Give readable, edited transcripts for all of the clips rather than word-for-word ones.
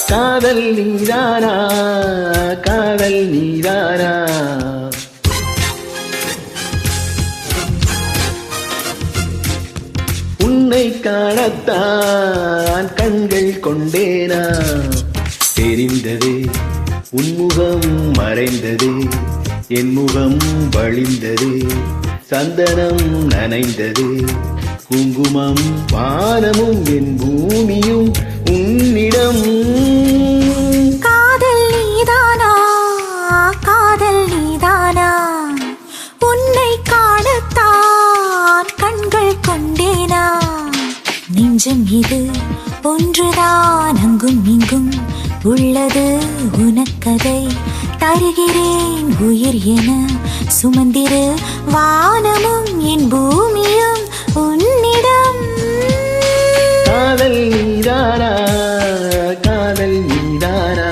காதல் நீதானா காதல் நீதானா உன்னை காணத்தான் கண்கள் கொண்டேனா தெரிந்ததே உன்முகம் மறைந்ததே என் முகம் வழிந்ததே சந்தனம் நனைந்ததே குங்குமம் வானமும் என் பூமியும் உன்னிடம் காதல் நீதானா காதல் நீதானா உன்னை காணத்தான் கண்கள் கொண்டேனா நெஞ்சம் இது ஒன்றுதான் அங்கும் இங்கும் உள்ளது உனக்கதை தருகிறேன் உயிர் என சுமந்திரு வானமும் என் பூமியும் உன்னிடம் காதல் நீதானா காதல் நீதானா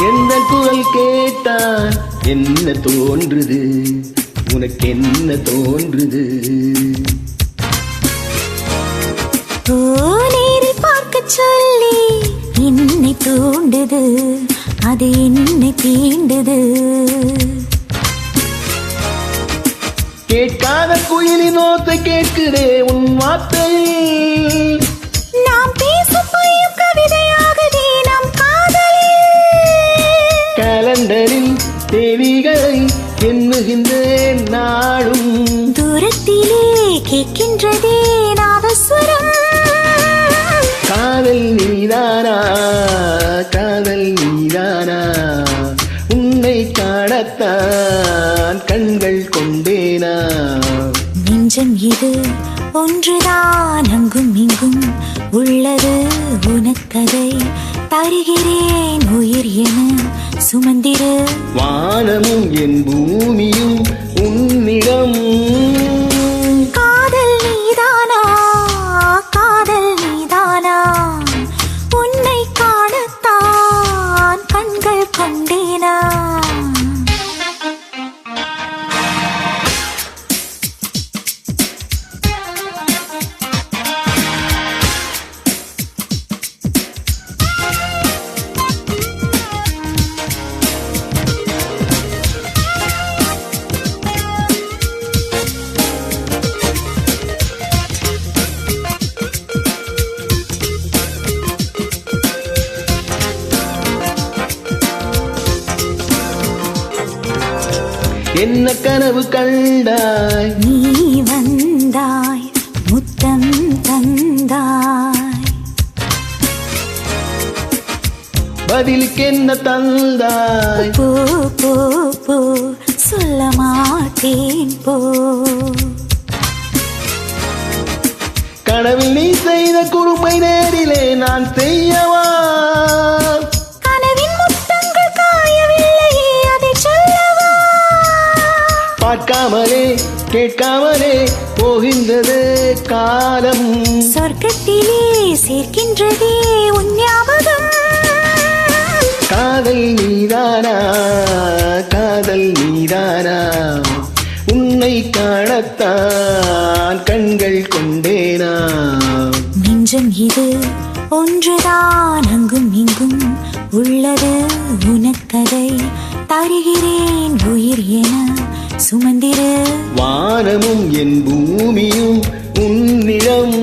என்ன குரல் கேட்டான் என்ன தோன்றுது உனக்கு என்ன தோன்றுது நேரில் பார்க்க சொல்லி என்னை தூண்டுது அது என்னை தீண்டுது கேட்காத குயிலின் ஓசை கேட்குதே உன் வார்த்தை நாம் பேசும் பொய்யும் கவிதையாகுதே நம் காதலில் கலண்டரில் தேவிகளை எண்ணுகின்றேன் நாளும் தூரத்திலே கேட்கின்றதே நாதஸ்வரம் காதல் நீதானா காதல் நீதானா உன்னை காணத்தான் கண்கள் கொண்டேனா நெஞ்சம் இது ஒன்றுதான் அங்கும் இங்கும் உள்ளது உனக்கதை தருகிறேன் உயிர் என சுமந்திரு வானமும் என் பூமியும் உன்னிடம் காதல் நீதானா காதல் நீதானா உன்னை காணத்தான் கண்கள் கொண்டேனா என்ன கனவு கண்டாய் நீ வந்தாய் முத்தம் தந்தாய் பதிலுக்கு என்ன தந்தாய் போ போ போ சொல்ல மாட்டேன் போ கனவில் நீ செய்த குறும்பை நேரிலே நான் செய்யவா கனவின் முத்தங்கள் காயவில்லையே அதை சொல்லவா பார்க்காமலே கேட்காமலே போகின்றது காலம் சொர்க்கத்திலே சேர்க்கின்றதே உன் ஞாபகம் காதல் நீதானா காதல் நீதானா உன்னை காணத்தான் கண்கள் கொண்டேனா நெஞ்சம் இது ஒன்றுதான் அங்கும் இங்கும் உள்ளது உனக்கதை தருகிறேன் உயிர் என சுமந்திரு வானமும் என் பூமியும் உன்னிடம்